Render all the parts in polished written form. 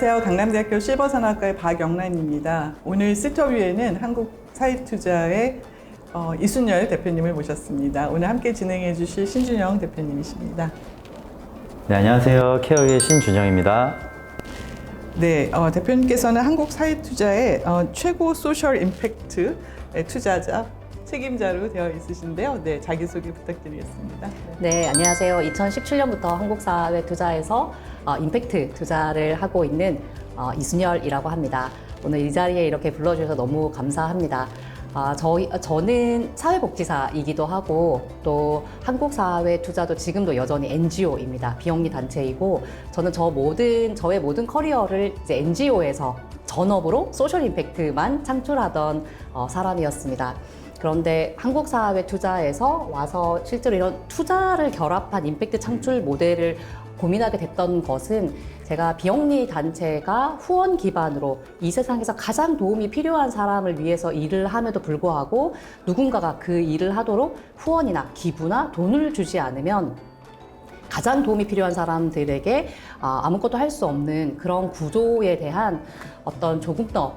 안녕하세요. 강남대학교 실버산업학과의 박영란입니다. 오늘 스터뷰에는 한국사회투자의 이순열 대표님을 모셨습니다. 오늘 함께 진행해 주실 신준영 대표님이십니다. 네, 안녕하세요. 케어의 신준영입니다. 네, 대표님께서는 한국사회투자의 최고 소셜 임팩트 투자자 책임자로 되어 있으신데요. 네, 자기소개 부탁드리겠습니다. 네, 안녕하세요. 2017년부터 한국사회투자에서 임팩트 투자를 하고 있는 이순열이라고 합니다. 오늘 이 자리에 이렇게 불러주셔서 너무 감사합니다. 저는 사회복지사이기도 하고 또 한국사회투자도 지금도 여전히 NGO입니다. 비영리 단체이고 저는 저의 모든 커리어를 이제 NGO에서 전업으로 소셜 임팩트만 창출하던 사람이었습니다. 그런데 한국사회투자에서 와서 실제로 이런 투자를 결합한 임팩트 창출 모델을 고민하게 됐던 것은 제가 비영리 단체가 후원 기반으로 이 세상에서 가장 도움이 필요한 사람을 위해서 일을 함에도 불구하고 누군가가 그 일을 하도록 후원이나 기부나 돈을 주지 않으면 가장 도움이 필요한 사람들에게 아무것도 할 수 없는 그런 구조에 대한 어떤 조금 더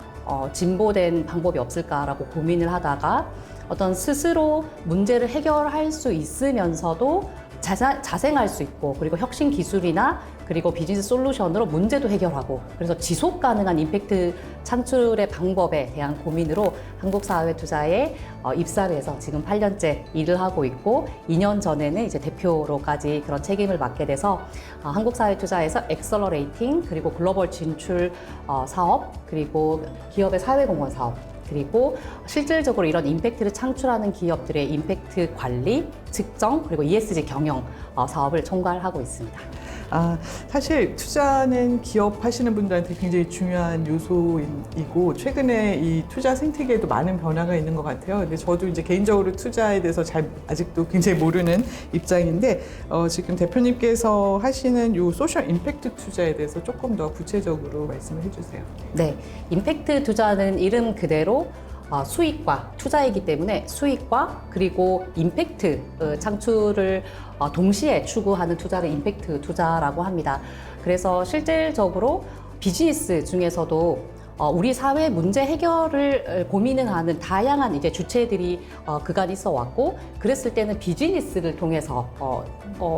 진보된 방법이 없을까라고 고민을 하다가 어떤 스스로 문제를 해결할 수 있으면서도 자생할 수 있고 그리고 혁신 기술이나 그리고 비즈니스 솔루션으로 문제도 해결하고 그래서 지속 가능한 임팩트 창출의 방법에 대한 고민으로 한국사회투자에 입사를 해서 지금 8년째 일을 하고 있고 2년 전에는 이제 대표로까지 그런 책임을 맡게 돼서 한국사회투자에서 엑셀러레이팅 그리고 글로벌 진출 사업 그리고 기업의 사회공헌 사업 그리고 실질적으로 이런 임팩트를 창출하는 기업들의 임팩트 관리, 측정, 그리고 ESG 경영 사업을 총괄하고 있습니다. 사실 투자는 기업 하시는 분들한테 굉장히 중요한 요소이고 최근에 이 투자 생태계에도 많은 변화가 있는 것 같아요. 근데 저도 이제 개인적으로 투자에 대해서 아직도 굉장히 모르는 입장인데 지금 대표님께서 하시는 요 소셜 임팩트 투자에 대해서 조금 더 구체적으로 말씀을 해주세요. 네, 임팩트 투자는 이름 그대로 수익과 투자이기 때문에 수익과 그리고 임팩트 창출을 동시에 추구하는 투자를 임팩트 투자라고 합니다. 그래서 실질적으로 비즈니스 중에서도 우리 사회 문제 해결을 고민을 하는 다양한 이제 주체들이 그간 있어 왔고 그랬을 때는 비즈니스를 통해서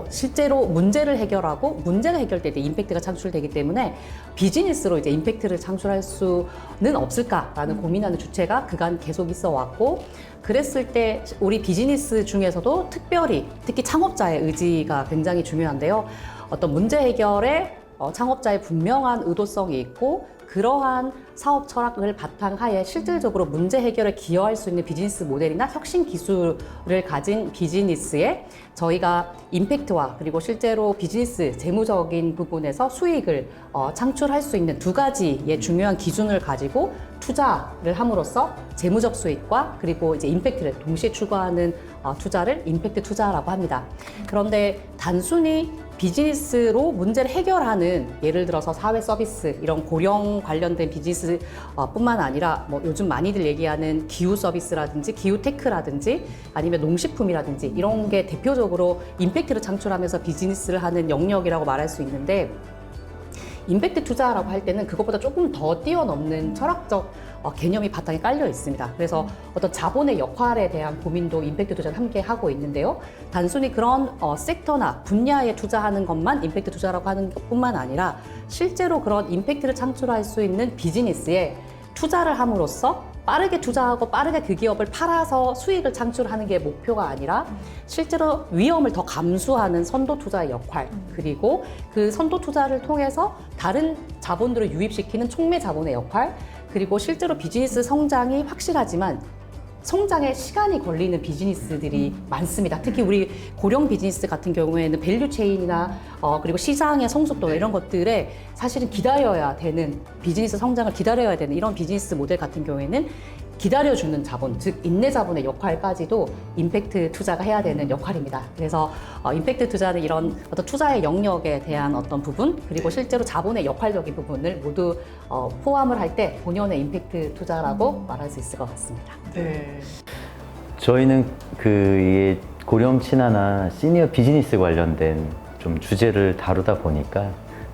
실제로 문제를 해결하고 문제가 해결될 때 임팩트가 창출되기 때문에 비즈니스로 이제 임팩트를 창출할 수는 없을까라는 고민하는 주체가 그간 계속 있어 왔고 그랬을 때 우리 비즈니스 중에서도 특히 창업자의 의지가 굉장히 중요한데요. 어떤 문제 해결에 창업자의 분명한 의도성이 있고 그러한 사업 철학을 바탕하에 실질적으로 문제 해결에 기여할 수 있는 비즈니스 모델이나 혁신 기술을 가진 비즈니스에 저희가 임팩트와 그리고 실제로 비즈니스 재무적인 부분에서 수익을 창출할 수 있는 두 가지의 중요한 기준을 가지고 투자를 함으로써 재무적 수익과 그리고 이제 임팩트를 동시에 추구하는 투자를 임팩트 투자라고 합니다. 그런데 단순히 비즈니스로 문제를 해결하는 예를 들어서 사회 서비스 이런 고령 관련된 비즈니스 뿐만 아니라 뭐 요즘 많이들 얘기하는 기후 서비스라든지 기후 테크라든지 아니면 농식품이라든지 이런 게 대표적으로 임팩트를 창출하면서 비즈니스를 하는 영역이라고 말할 수 있는데 임팩트 투자라고 할 때는 그것보다 조금 더 뛰어넘는 철학적 개념이 바탕에 깔려 있습니다. 그래서 어떤 자본의 역할에 대한 고민도 임팩트 투자를 함께 하고 있는데요. 단순히 그런 섹터나 분야에 투자하는 것만 임팩트 투자라고 하는 것뿐만 아니라 실제로 그런 임팩트를 창출할 수 있는 비즈니스에 투자를 함으로써 빠르게 투자하고 빠르게 그 기업을 팔아서 수익을 창출하는 게 목표가 아니라 실제로 위험을 더 감수하는 선도 투자의 역할 그리고 그 선도 투자를 통해서 다른 자본들을 유입시키는 촉매 자본의 역할 그리고 실제로 비즈니스 성장이 확실하지만 성장에 시간이 걸리는 비즈니스들이 많습니다. 특히 우리 고령 비즈니스 같은 경우에는 밸류 체인이나 그리고 시장의 성숙도 이런 것들에 사실은 기다려야 되는 비즈니스 성장을 기다려야 되는 이런 비즈니스 모델 같은 경우에는 기다려주는 자본, 즉 인내 자본의 역할까지도 임팩트 투자가 해야 되는 역할입니다. 그래서 임팩트 투자는 이런 어떤 투자의 영역에 대한 어떤 부분 그리고 실제로 자본의 역할적인 부분을 모두 포함을 할 때 본연의 임팩트 투자라고 말할 수 있을 것 같습니다. 네. 저희는 이게 고령 친화나 시니어 비즈니스 관련된 좀 주제를 다루다 보니까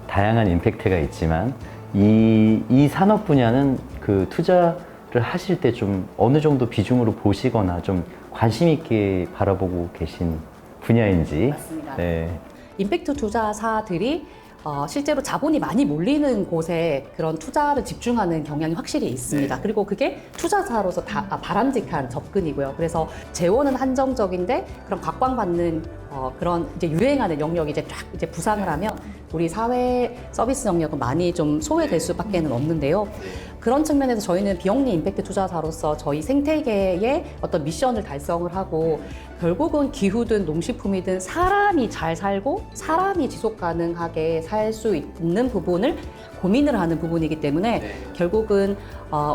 다양한 임팩트가 있지만 이 산업 분야는 그 투자를 하실 때 좀 어느 정도 비중으로 보시거나 좀 관심 있게 바라보고 계신 분야인지. 맞습니다. 네. 임팩트 투자사들이 실제로 자본이 많이 몰리는 곳에 그런 투자를 집중하는 경향이 확실히 있습니다. 그리고 그게 투자사로서 바람직한 접근이고요. 그래서 재원은 한정적인데 그런 각광받는 그런 이제 유행하는 영역이 이제 쫙 이제 부상을 하면 우리 사회 서비스 영역은 많이 좀 소외될 수밖에는 없는데요. 그런 측면에서 저희는 비영리 임팩트 투자사로서 저희 생태계의 어떤 미션을 달성을 하고 결국은 기후든 농식품이든 사람이 잘 살고 사람이 지속 가능하게 살 수 있는 부분을 고민을 하는 부분이기 때문에 결국은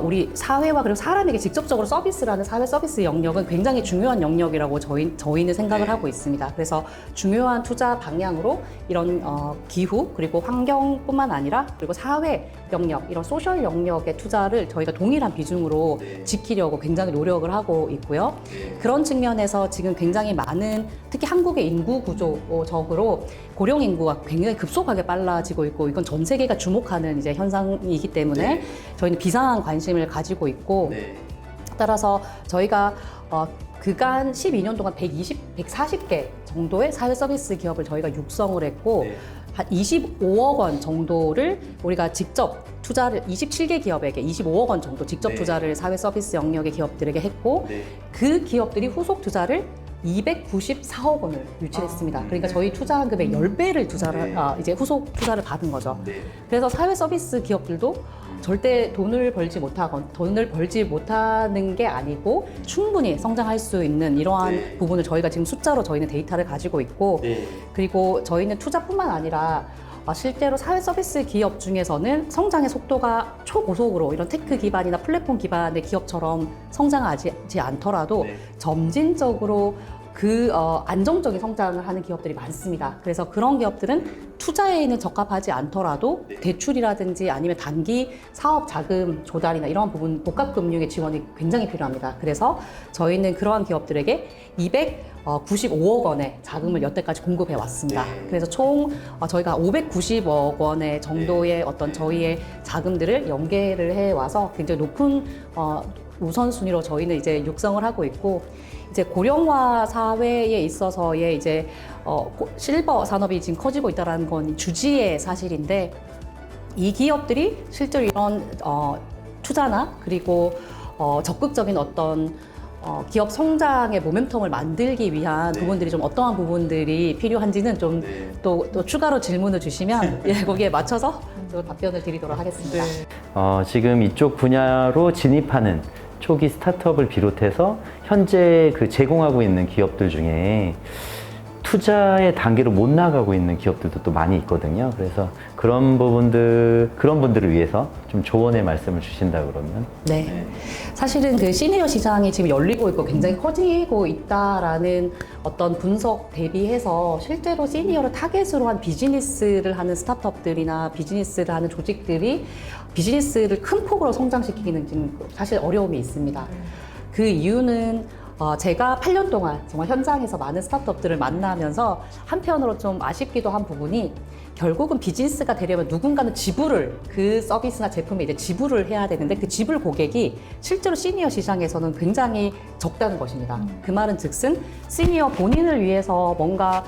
우리 사회와 그리고 사람에게 직접적으로 서비스를 하는 사회 서비스 영역은 굉장히 중요한 영역이라고 저희는 생각을 하고 있습니다. 그래서 중요한 투자 방향으로 이런 기후 그리고 환경뿐만 아니라 그리고 사회 영역 이런 소셜 영역의 투자를 저희가 동일한 비중으로 지키려고 굉장히 노력을 하고 있고요. 그런 측면에서 지금 굉장히 많은 특히 한국의 인구 구조적으로 고령 인구가 굉장히 급속하게 빨라지고 있고 이건 전 세계가 주목하는 이제 현상이기 때문에 저희는 비상한 관심을 가지고 있고 따라서 저희가 그간 12년 동안 140개 정도의 사회 서비스 기업을 저희가 육성을 했고 한 25억 원 정도를 우리가 직접 투자를 27개 기업에게 25억 원 정도 직접 투자를 사회 서비스 영역의 기업들에게 했고 그 기업들이 후속 투자를 294억 원을 유치했습니다. 그러니까 저희 투자한 금액 10배를 이제 후속 투자를 받은 거죠. 그래서 사회 서비스 기업들도 절대 돈을 벌지 못하는 게 아니고 충분히 성장할 수 있는 이러한 부분을 저희가 지금 숫자로 저희는 데이터를 가지고 있고 그리고 저희는 투자뿐만 아니라 실제로 사회 서비스 기업 중에서는 성장의 속도가 초고속으로 이런 테크 기반이나 플랫폼 기반의 기업처럼 성장하지 않더라도 점진적으로 안정적인 성장을 하는 기업들이 많습니다. 그래서 그런 기업들은 투자에는 적합하지 않더라도 대출이라든지 아니면 단기 사업 자금 조달이나 이런 부분 복합금융의 지원이 굉장히 필요합니다. 그래서 저희는 그러한 기업들에게 295억 원의 자금을 여태까지 공급해 왔습니다. 그래서 총 저희가 590억 원의 정도의 어떤 저희의 자금들을 연계를 해 와서 굉장히 높은 우선순위로 저희는 이제 육성을 하고 있고 이제 고령화 사회에 있어서의 이제 실버 산업이 지금 커지고 있다는 건 주지의 사실인데 이 기업들이 실제로 이런 투자나 그리고 적극적인 어떤 기업 성장의 모멘텀을 만들기 위한 부분들이 좀 어떠한 부분들이 필요한지는 좀 또 추가로 질문을 주시면 거기에 맞춰서 또 답변을 드리도록 하겠습니다. 지금 이쪽 분야로 진입하는 초기 스타트업을 비롯해서 현재 그 제공하고 있는 기업들 중에 투자의 단계로 못 나가고 있는 기업들도 또 많이 있거든요. 그래서 그런 분들을 위해서 좀 조언의 말씀을 주신다 그러면. 네. 사실은 그 시니어 시장이 지금 열리고 있고 굉장히 커지고 있다라는 어떤 분석 대비해서 실제로 시니어를 타겟으로 한 비즈니스를 하는 스타트업들이나 비즈니스를 하는 조직들이 비즈니스를 큰 폭으로 성장시키기는 지금 사실 어려움이 있습니다. 그 이유는 제가 8년 동안 정말 현장에서 많은 스타트업들을 만나면서 한편으로 좀 아쉽기도 한 부분이 결국은 비즈니스가 되려면 누군가는 지불을 그 서비스나 제품에 이제 지불을 해야 되는데 그 지불 고객이 실제로 시니어 시장에서는 굉장히 적다는 것입니다. 그 말은 즉슨 시니어 본인을 위해서 뭔가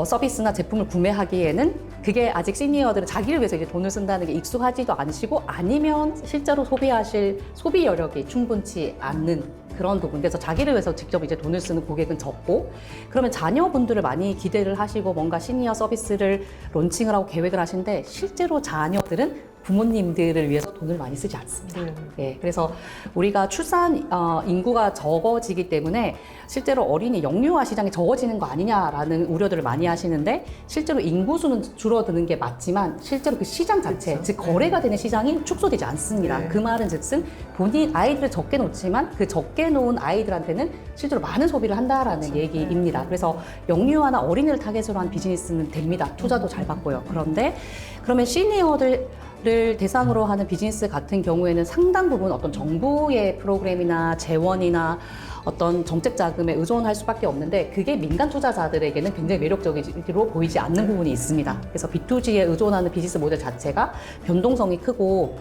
서비스나 제품을 구매하기에는 그게 아직 시니어들은 자기를 위해서 이제 돈을 쓴다는 게 익숙하지도 않으시고 아니면 실제로 소비하실 소비 여력이 충분치 않는 그런 부분. 그래서 자기를 위해서 직접 이제 돈을 쓰는 고객은 적고 그러면 자녀분들을 많이 기대를 하시고 뭔가 시니어 서비스를 론칭을 하고 계획을 하시는데 실제로 자녀들은 부모님들을 위해서 돈을 많이 쓰지 않습니다. 예, 그래서 우리가 출산 인구가 적어지기 때문에 실제로 어린이 영유아 시장이 적어지는 거 아니냐라는 우려들을 많이 하시는데 실제로 인구수는 줄어드는 게 맞지만 실제로 그 시장 자체, 즉 거래가 되는 시장이 축소되지 않습니다. 그 말은 즉슨 본인 아이들을 적게 놓지만 그 적게 놓은 아이들한테는 실제로 많은 소비를 한다라는 얘기입니다. 그래서 영유아나 어린이를 타겟으로 한 비즈니스는 됩니다. 투자도 잘 받고요. 그런데 그러면 시니어들 를 대상으로 하는 비즈니스 같은 경우에는 상당 부분 어떤 정부의 프로그램이나 재원이나 어떤 정책 자금에 의존할 수밖에 없는데 그게 민간 투자자들에게는 굉장히 매력적으로 보이지 않는 부분이 있습니다. 그래서 B2G에 의존하는 비즈니스 모델 자체가 변동성이 크고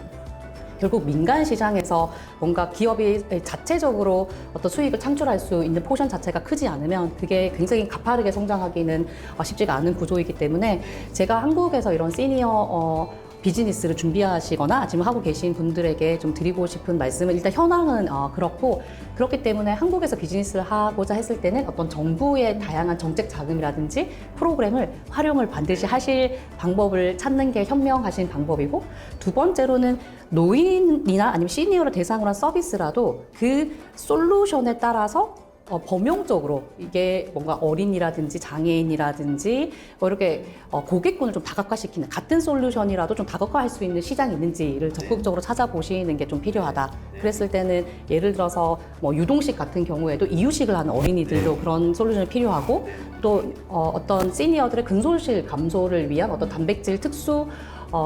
결국 민간 시장에서 뭔가 기업이 자체적으로 어떤 수익을 창출할 수 있는 포션 자체가 크지 않으면 그게 굉장히 가파르게 성장하기는 쉽지가 않은 구조이기 때문에 제가 한국에서 이런 시니어 비즈니스를 준비하시거나 지금 하고 계신 분들에게 좀 드리고 싶은 말씀은 일단 현황은 그렇기 때문에 한국에서 비즈니스를 하고자 했을 때는 어떤 정부의 다양한 정책 자금이라든지 프로그램을 활용을 반드시 하실 방법을 찾는 게 현명하신 방법이고, 두 번째로는 노인이나 아니면 시니어를 대상으로 한 서비스라도 그 솔루션에 따라서 범용적으로 이게 뭔가 어린이라든지 장애인이라든지 이렇게 고객군을 좀 다각화시키는, 같은 솔루션이라도 좀 다각화할 수 있는 시장이 있는지를 적극적으로 찾아보시는 게 좀 필요하다. 그랬을 때는 예를 들어서 뭐 유동식 같은 경우에도 이유식을 하는 어린이들도 그런 솔루션이 필요하고, 또 어떤 시니어들의 근손실 감소를 위한 어떤 단백질 특수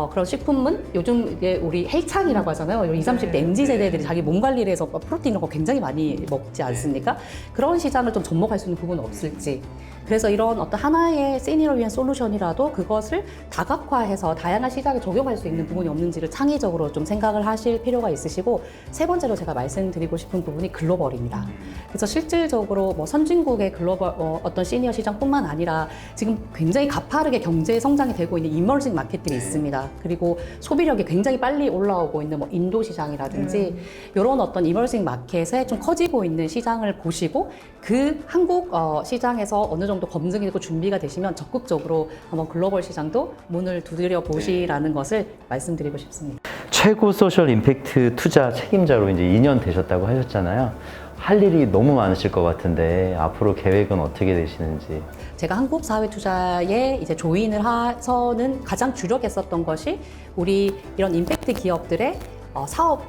그런 식품은 요즘 이게 우리 헬창이라고 하잖아요. 20, 30대 MZ 세대들이 자기 몸 관리를 해서 프로틴 이런 거 굉장히 많이 먹지 않습니까? 그런 시장을 좀 접목할 수 있는 부분은 없을지. 그래서 이런 어떤 하나의 시니어를 위한 솔루션이라도 그것을 다각화해서 다양한 시장에 적용할 수 있는 부분이 없는지를 창의적으로 좀 생각을 하실 필요가 있으시고, 세 번째로 제가 말씀드리고 싶은 부분이 글로벌입니다. 그래서 실질적으로 뭐 선진국의 글로벌 어떤 시니어 시장뿐만 아니라 지금 굉장히 가파르게 경제 성장이 되고 있는 이머징 마켓들이 있습니다. 그리고 소비력이 굉장히 빨리 올라오고 있는 뭐 인도 시장이라든지 이런 어떤 이머징 마켓에 좀 커지고 있는 시장을 보시고, 그 한국 시장에서 어느 정도 검증이 되고 준비가 되시면 적극적으로 한번 글로벌 시장도 문을 두드려 보시라는 것을 말씀드리고 싶습니다. 최고 소셜 임팩트 투자 책임자로 이제 2년 되셨다고 하셨잖아요. 할 일이 너무 많으실 것 같은데 앞으로 계획은 어떻게 되시는지. 제가 한국 사회 투자에 이제 조인을 해서는 가장 주력했었던 것이 우리 이런 임팩트 기업들의 사업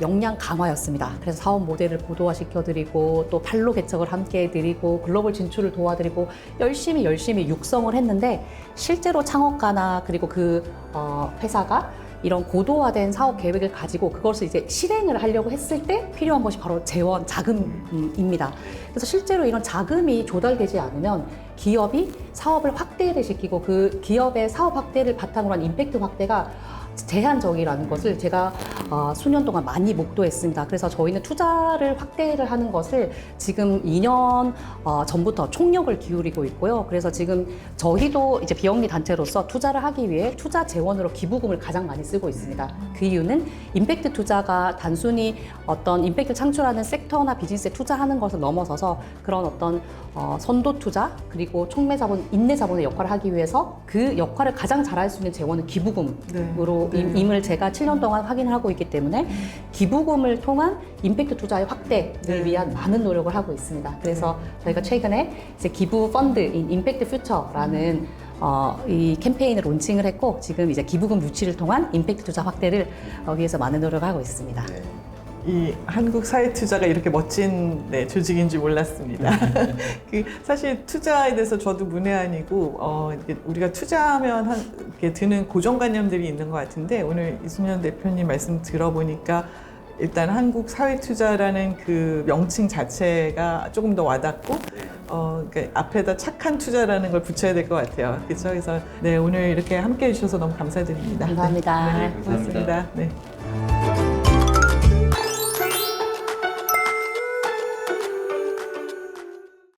역량 강화였습니다. 그래서 사업 모델을 고도화시켜드리고 또 판로 개척을 함께 해드리고 글로벌 진출을 도와드리고 열심히 육성을 했는데, 실제로 창업가나 그리고 그 회사가 이런 고도화된 사업 계획을 가지고 그것을 이제 실행을 하려고 했을 때 필요한 것이 바로 재원, 자금입니다. 그래서 실제로 이런 자금이 조달되지 않으면 기업이 사업을 확대를 시키고 그 기업의 사업 확대를 바탕으로 한 임팩트 확대가 제한적이라는 것을 제가 수년 동안 많이 목도했습니다. 그래서 저희는 투자를 확대를 하는 것을 지금 2년 전부터 총력을 기울이고 있고요. 그래서 지금 저희도 이제 비영리 단체로서 투자를 하기 위해 투자 재원으로 기부금을 가장 많이 쓰고 있습니다. 그 이유는 임팩트 투자가 단순히 어떤 임팩트를 창출하는 섹터나 비즈니스에 투자하는 것을 넘어서서 그런 어떤 선도 투자 그리고 촉매 자본, 인내 자본의 역할을 하기 위해서 그 역할을 가장 잘할 수 있는 재원은 기부금으로 임을 제가 7년 동안 확인하고 있기 때문에 기부금을 통한 임팩트 투자의 확대를 위한 많은 노력을 하고 있습니다. 그래서 저희가 최근에 이제 기부 펀드인 임팩트 퓨처라는 이 캠페인을 론칭을 했고, 지금 이제 기부금 유치를 통한 임팩트 투자 확대를 위해서 많은 노력을 하고 있습니다. 이 한국 사회 투자가 이렇게 멋진 조직인지 몰랐습니다. 사실 투자에 대해서 저도 문외한이고 우리가 투자하면 이렇게 드는 고정관념들이 있는 것 같은데, 오늘 이순연 대표님 말씀 들어보니까 일단 한국 사회 투자라는 그 명칭 자체가 조금 더 와닿고 그러니까 앞에다 착한 투자라는 걸 붙여야 될 것 같아요. 그렇죠? 그래서 오늘 이렇게 함께 해주셔서 너무 감사드립니다. 감사합니다. 고맙습니다. 네.